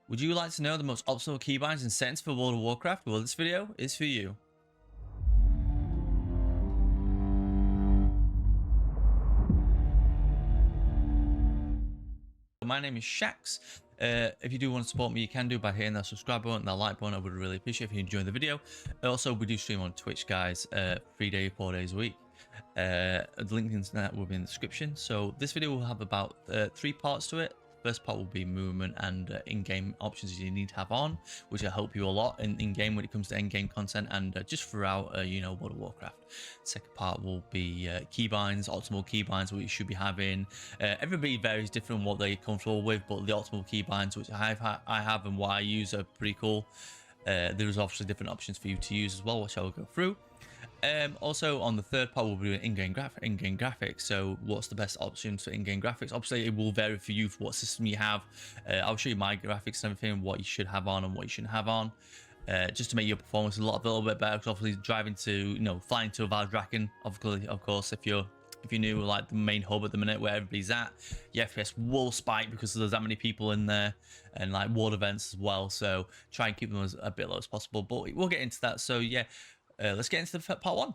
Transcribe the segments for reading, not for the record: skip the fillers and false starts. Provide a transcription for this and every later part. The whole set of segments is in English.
Would you like to know the most optimal keybinds and settings for World of Warcraft? Well, this video is for you. My name is Shax. If you do want to support me, you can do by hitting that subscribe button and that like button. I would really appreciate if you enjoy the video. Also, we do stream on Twitch, guys, 4 days a week. The link to that will be in the description. So this video will have about 3 parts to it. First part will be movement and in-game options you need to have on, which will help you a lot in-game when it comes to in-game content and just throughout, World of Warcraft. Second part will be keybinds, optimal keybinds, what you should be having. Everybody varies different what they're comfortable with, but the optimal keybinds, which I have and what I use, are pretty cool. There's obviously different options for you to use as well, which I will go through. Also on the third part we'll be doing in-game graphics. So what's the best options for in-game graphics? Obviously it will vary for you for what system you have. I'll show you my graphics and everything, what you should have on and what you shouldn't have on, just to make your performance a little bit better. Because obviously driving to flying to a Valdraken, of course, if you're new, like the main hub at the minute where everybody's at, your FPS will spike because there's that many people in there, and like ward events as well. So try and keep them as a bit low as possible, but we'll get into that. So yeah, let's get into the part one.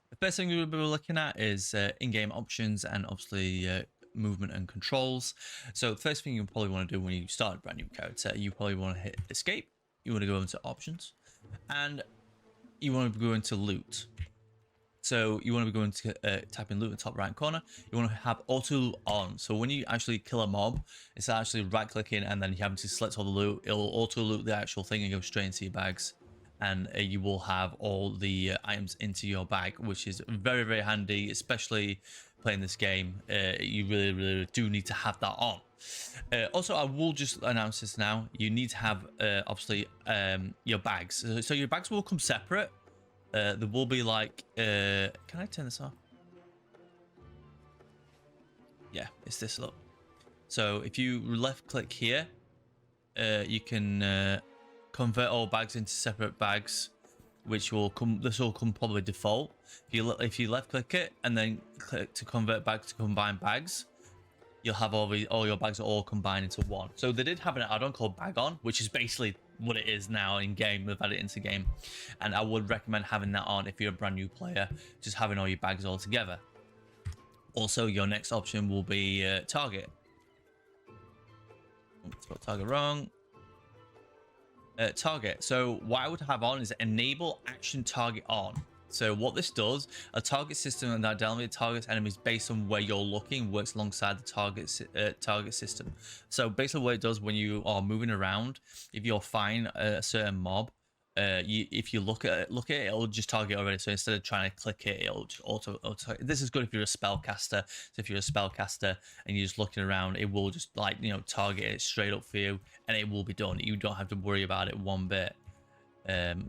The first thing we'll be looking at is in-game options and obviously movement and controls. So the first thing you probably want to do when you start a brand new character, you probably want to hit escape. You want to go into options, and you want to go into loot. So you want to be going to type in loot in the top right corner. You want to have auto on. So when you actually kill a mob, it's actually right clicking and then you have to select all the loot. It'll auto loot the actual thing and go straight into your bags. And you will have all the items into your bag, which is very, very handy, especially playing this game. You really do need to have that on. Also, I will just announce this now. You need to have, obviously, your bags. So your bags will come separate. There will be like, can I turn this off? Yeah, it's this, look. So if you left click here, you can convert all bags into separate bags, which will come, this will come probably default. If you left click it and then click to convert bags to combine bags, you'll have all your bags are all combined into one. So they did have an add-on called Bag On, which is basically what it is now in game. They've added it into game, and I would recommend having that on if you're a brand new player, just having all your bags all together. Also, your next option will be target. Spelled target wrong. Target. So what I would have on is enable action target on. So what this does, a target system that dynamically targets enemies based on where you're looking, works alongside the target system. So basically what it does when you are moving around, if you're find a certain mob, if you look at it, it'll just target already. So instead of trying to click it, it'll just auto. This is good if you're a spellcaster. So if you're a spellcaster and you're just looking around, it will just target it straight up for you, and it will be done. You don't have to worry about it one bit.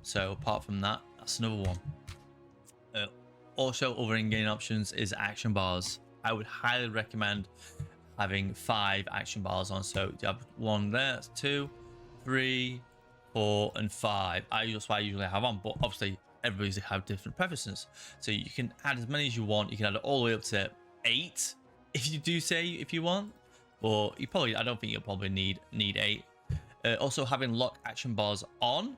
So apart from that, that's another one. Also, other in-game options is action bars. I would highly recommend having 5 action bars on. So you have 1 there, that's 2, 3, 4, and 5. That's what I usually have on, but obviously everybody's have different preferences. So you can add as many as you want. You can add it all the way up to 8 if you do say if you want, or I don't think you'll probably need 8. Also, having lock action bars on,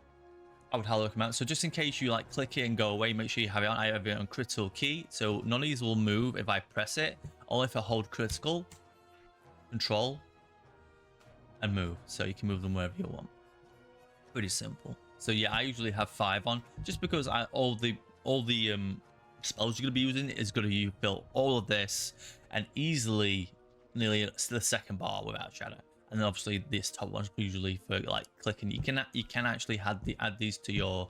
I would highly recommend. So just in case you click it and go away, make sure you have it on. I have it on critical key, so none of these will move if I press it, only if I hold critical, control, and move. So you can move them wherever you want. Pretty simple. So yeah, I usually have 5 on, just because all the spells you're gonna be using is gonna build all of this and easily nearly the second bar without shadow. And then obviously this top one's usually for clicking. You can actually add these to your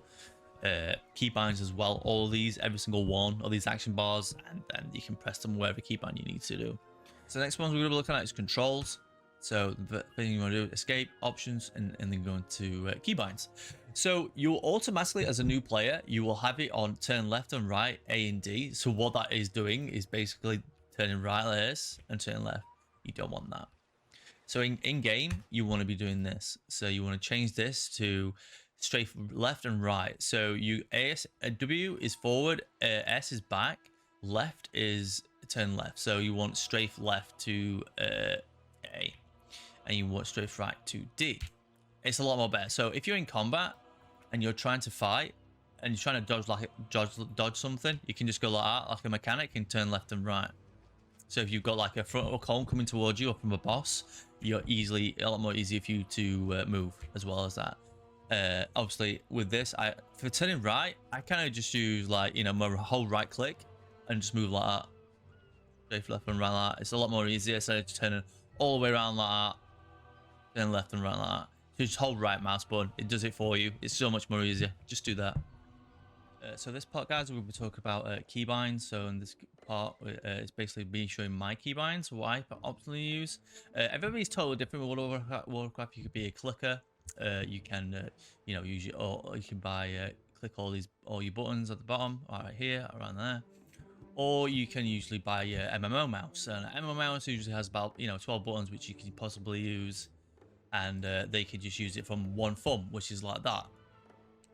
keybinds as well. All of these, every single one of these action bars, and then you can press them wherever keybind you need to do. So the next one we're going to be looking at is controls. So the thing you want to do is escape, options, and then go into keybinds. So you'll automatically, as a new player, you will have it on turn left and right, A and D. So what that is doing is basically turning right like this and turning left. You don't want that. So in game, you want to be doing this. So you want to change this to straight left and right. So W is forward, S is back, left is turn left. So you want strafe left to A, and you want strafe right to D. it's a lot more better. So if you're in combat and you're trying to fight and you're trying to dodge something, you can just go like that, like a mechanic, and turn left and right. So if you've got like a frontal column coming towards you or from a boss, you're a lot more easier for you to move as well as that. Obviously with this, for turning right, I kind of just use like, you know, my whole right click and just move like that. Straight left and right like that. It's a lot more easier instead of just turning all the way around like that. Turn left and right like that. So just hold right mouse button. It does it for you. It's so much more easier. Just do that. So this part, guys, we'll be talking about keybinds. So in this part, it's basically me showing my keybinds, what I optionally use. Everybody's totally different with Warcraft. You could be a clicker. You can, you know, use or you can click all your buttons at the bottom, right here, around there. Or you can usually buy your MMO mouse. And an MMO mouse usually has about, you know, 12 buttons, which you can possibly use. And they could just use it from one thumb, which is like that.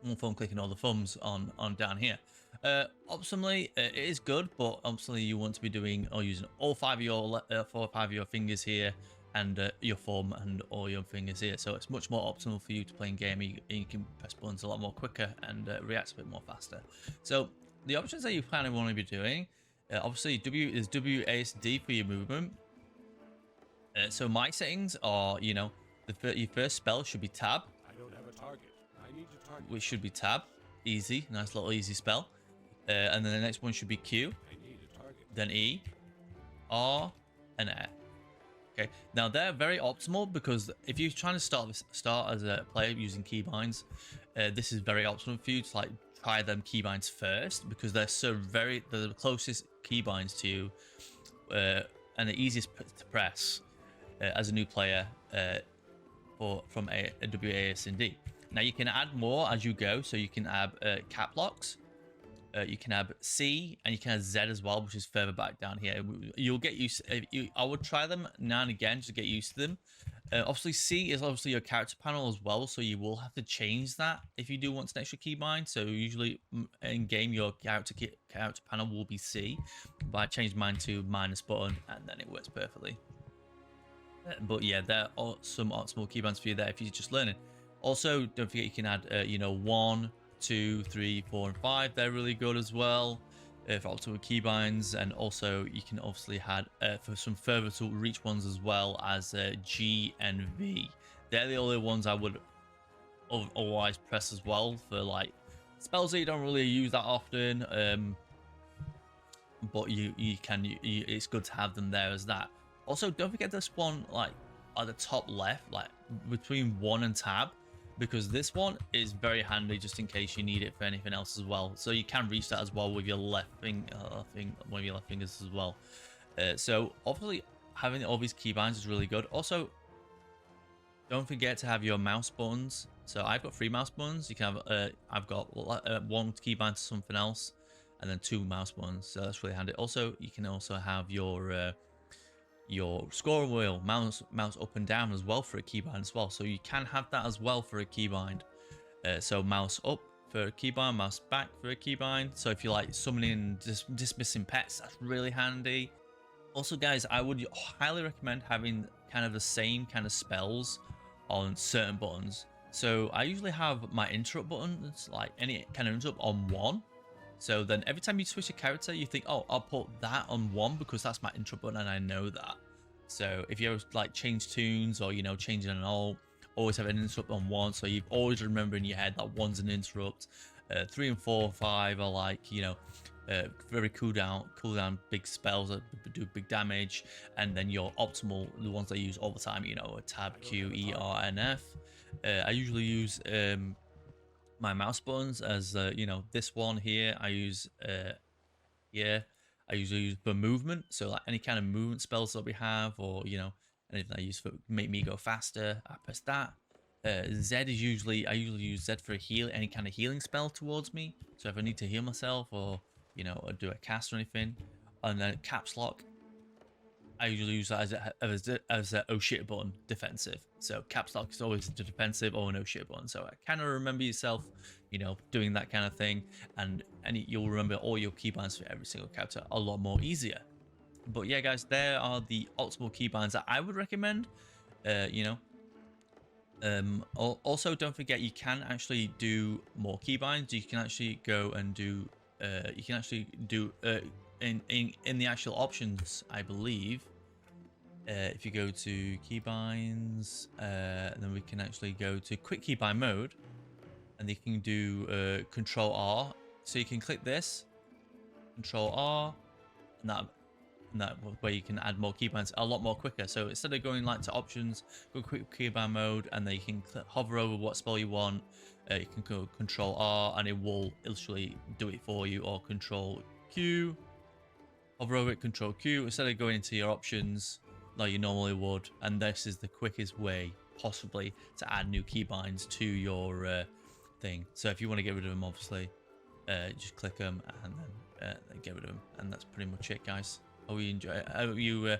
One thumb clicking all the thumbs on down here. Optionally, it is good, but optionally you want to be doing or using all 4 or 5 of your fingers here, and your thumb and all your fingers here. So it's much more optimal for you to play in game. You can press buttons a lot more quicker and react a bit more faster. So the options that you kind of want to be doing, obviously WASD for your movement. So my settings are, you know, your first spell should be tab. I don't have a target. I need to target. Which should be tab. Easy, nice little easy spell. And then the next one should be Q. I need a target. Then E, R, and F. Okay, now they're very optimal because if you're trying to start as a player using keybinds, this is very optimal for you to like try them keybinds first, because they're the closest keybinds to you, and the easiest to press as a new player from a WASD. Now you can add more as you go, so you can add cap locks, you can add C, and you can add Z as well, which is further back down here. You'll get used I would try them now and again to get used to them. Obviously C is obviously your character panel as well, so you will have to change that if you do want an extra keybind. So usually in game your character panel will be C, but I changed mine to minus button and then it works perfectly. But yeah, there are some optimal keybinds for you there if you're just learning. Also, don't forget you can add, you know, 1, 2, 3, 4, and 5. They're really good as well for optimal keybinds. And also, you can obviously add for some further to reach ones as well as G and V. They're the only ones I would otherwise press as well for like spells that you don't really use that often. But it's good to have them there as that. Also, don't forget this one like at the top left, like between 1 and tab, because this one is very handy just in case you need it for anything else as well. So you can reach that as well with your left one of your left fingers as well. So obviously having all these keybinds is really good. Also, don't forget to have your mouse buttons. So I've got 3 mouse buttons. You can have I've got 1 keybind to something else, and then 2 mouse buttons. So that's really handy. Also, you can also have your scroll wheel, mouse up and down as well for a keybind as well. So you can have that as well for a keybind. So mouse up for a keybind, mouse back for a keybind. So if you like summoning dismissing pets, that's really handy. Also, guys, I would highly recommend having kind of the same kind of spells on certain buttons. So I usually have my interrupt button, it's like any kind of interrupt, on 1. So then every time you switch a character, you think, oh, I'll put that on 1 because that's my intro button and I know that. So if you ever like change tunes or, you know, changing an alt, always have an interrupt on 1. So you always remember in your head that 1's an interrupt. 3 and 4, 5 are like, you know, very cool down big spells that do big damage. And then your optimal, the ones I use all the time, you know, tab, Q, E, R, and F. I usually use my mouse buttons as you know, this one here I use I usually use for movement, so like any kind of movement spells that we have, or you know, anything I use for make me go faster, I press that. Z is usually, I usually use Z for a heal, any kind of healing spell towards me, so if I need to heal myself or, you know, or do a cast or anything. And then caps lock, I usually use that as a oh shit button, defensive. So caps lock is always the defensive or an oh shit button. So I kind of remember yourself, you know, doing that kind of thing, and you'll remember all your keybinds for every single character a lot more easier. But yeah, guys, there are the optimal keybinds that I would recommend. You know, Also, don't forget you can actually do more keybinds. You can actually go and do. You can actually do in the actual options, I believe. If you go to keybinds, then we can actually go to quick keybind mode, and you can do Control R. So you can click this, Control R, and that where you can add more keybinds a lot more quicker. So instead of going like to options, go quick keybind mode, and then you can hover over what spell you want. You can go Control R, and it will literally do it for you, or Control Q, hover over it, Control Q, instead of going into your options like you normally would. And this is the quickest way possibly to add new keybinds to your thing. So if you want to get rid of them, obviously just click them and then get rid of them, and that's pretty much it, guys. Hope you enjoy it. Hope you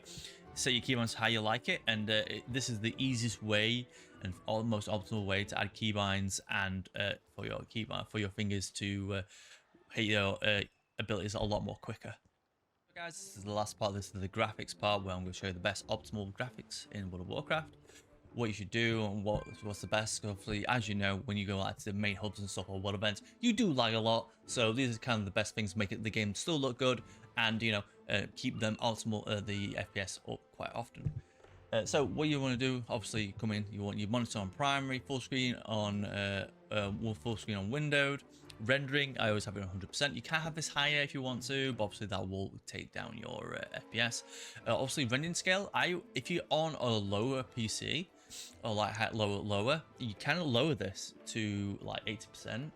set your keybinds how you like it, and this is the easiest way and most optimal way to add keybinds, and for your fingers to hit your abilities a lot more quicker. So guys, this is the last part. This is the graphics part, where I'm going to show you the best optimal graphics in World of Warcraft, what you should do, and what's the best. Obviously, as you know, when you go out to the main hubs and stuff or world events, you do lag a lot. So these are kind of the best things to make the game still look good, and keep them optimal, the FPS up quite often. So what you want to do, obviously, come in. You want your monitor on primary, full screen on full screen on windowed. Rendering, I always have it 100%. You can have this higher if you want to, but obviously that will take down your FPS. Obviously, rendering scale. If you're on a lower PC or like lower, you can lower this to like 80%, and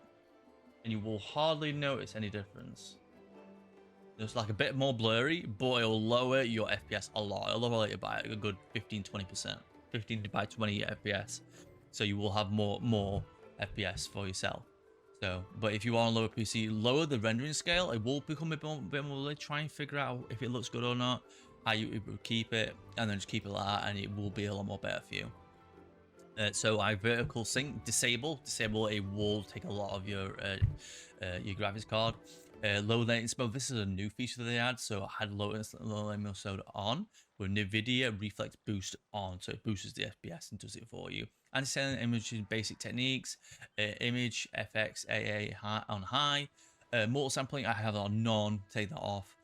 you will hardly notice any difference. It's like a bit more blurry, but it'll lower your FPS a lot. It'll lower it by a good 15-20%, 15 by 20 FPS. So you will have more FPS for yourself. So, but if you are on a lower PC, lower the rendering scale. It will become a bit more. Try and figure out if it looks good or not, how you keep it, and then just keep it like that, and it will be a lot more better for you. So I vertical sync disable. It will take a lot of your graphics card. Low latency mode. This is a new feature that they add. So I had low latency mode on with NVIDIA Reflex Boost on, so it boosts the FPS and does it for you. Anti-scaling image basic techniques. Image FX AA on high. Multiple sampling I have on none. Take that off.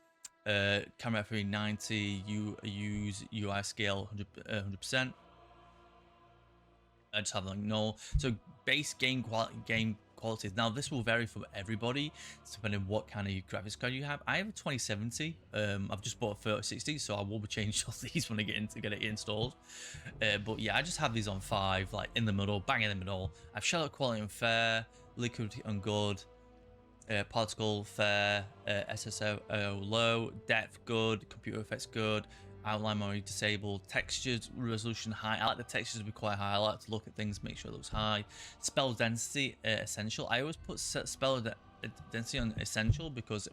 Camera F390. You use UI scale 100%. I just have like null. So base game qualities. Now this will vary for everybody depending on what kind of graphics card you have. I have a 2070. I've just bought a 3060, so I will be changing all these when I get it installed. But yeah, I just have these on 5, like in the middle, bang in the middle. I've shadow quality and fair, liquidity and good, particle fair, SSO low, depth good, computer effects good. Outline mode disabled, textures resolution high. I like the textures to be quite high. I like to look at things, make sure it looks high. Spell density essential. I always put spell density on essential because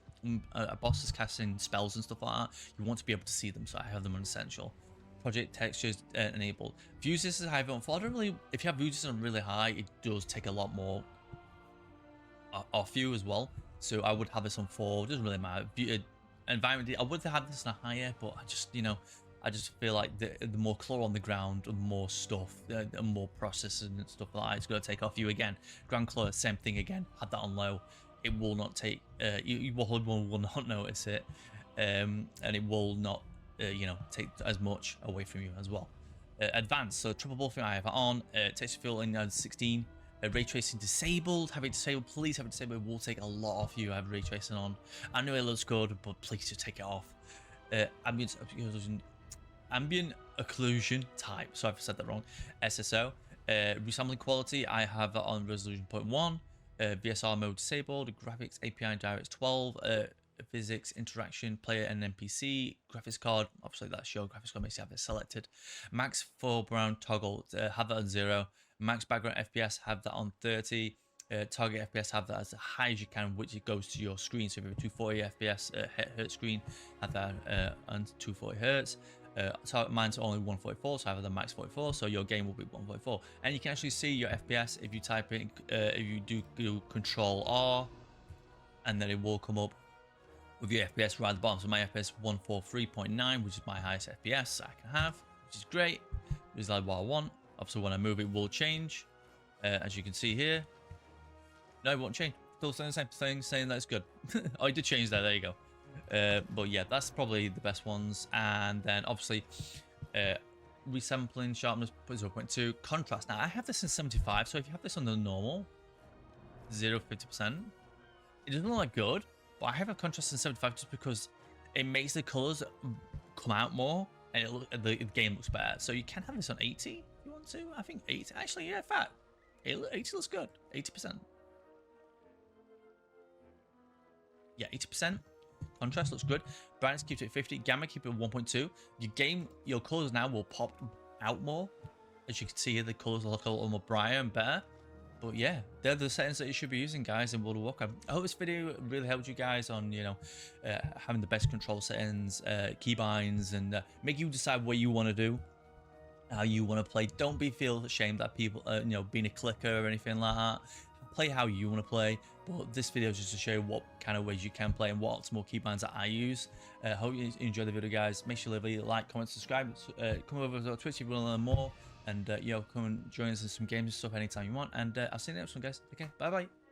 a boss is casting spells and stuff like that. You want to be able to see them, so I have them on essential. Project textures enabled. View distance is high. If you have view distance really high, it does take a lot more off you as well. So I would have this on 4. It doesn't really matter. Environment, I would have this on a higher, but I just feel like the more claw on the ground, the more stuff, and more processing and stuff like that, it's going to take off you again. Grand Claw, same thing again. Had that on low, it will not take. You will not notice it, and it will not, take as much away from you as well. Advanced, so triple buffing I have it on. Texture filling 16. Ray tracing disabled. Have it disabled, please have it disabled. It will take a lot off you. I have ray tracing on. I know it looks good, but please just take it off. Ambient occlusion type. Sorry if I said that wrong. SSO. Resampling quality. I have that on resolution 0.1. VSR mode disabled. Graphics API DirectX 12. Physics interaction player and NPC. Graphics card. Obviously that's your graphics card. Makes you have it selected. Max foreground toggle. Have that on 0. Max background FPS, have that on 30. Target FPS, have that as high as you can, which it goes to your screen. So if you have a 240 FPS hertz screen, have that on 240 hertz. Mine's only 144, so I have the max 44, so your game will be 144. And you can actually see your FPS if you type in, if you do Control R, and then it will come up with your FPS right at the bottom. So my FPS 143.9, which is my highest FPS I can have, which is great. Which is like what I want. Obviously, when I move, it will change. As you can see here. No, it won't change. Still saying the same thing, saying that's good. Oh, I did change that. There you go. But yeah, that's probably the best ones. And then obviously, resampling sharpness 0.2, contrast. Now I have this in 75, so if you have this on the normal 50%, it doesn't look like good, but I have a contrast in 75 just because it makes the colors come out more and the game looks better. So you can have this on 80 if you want to. I think 80 actually, yeah, 80 looks good. 80%, yeah, 80%. Contrast looks good. Brightness keeps it at 50. Gamma keep it at 1.2. Your colors now will pop out more. As you can see here, the colors will look a little more brighter and better. But yeah, they're the settings that you should be using, guys, in World of Warcraft. I hope this video really helped you guys on, you know, having the best control settings, keybinds, and make you decide what you want to do, how you want to play. Don't feel ashamed that people, you know, being a clicker or anything like that. Play how you want to play, but this video is just to show you what kind of ways you can play and what optimal keybinds that I use. Hope you enjoy the video, guys. Make sure you leave a like, comment, subscribe. Come over to our Twitch if you want to learn more, and you know, come and join us in some games and stuff anytime you want. And I'll see you in the next one, guys. Okay, bye bye.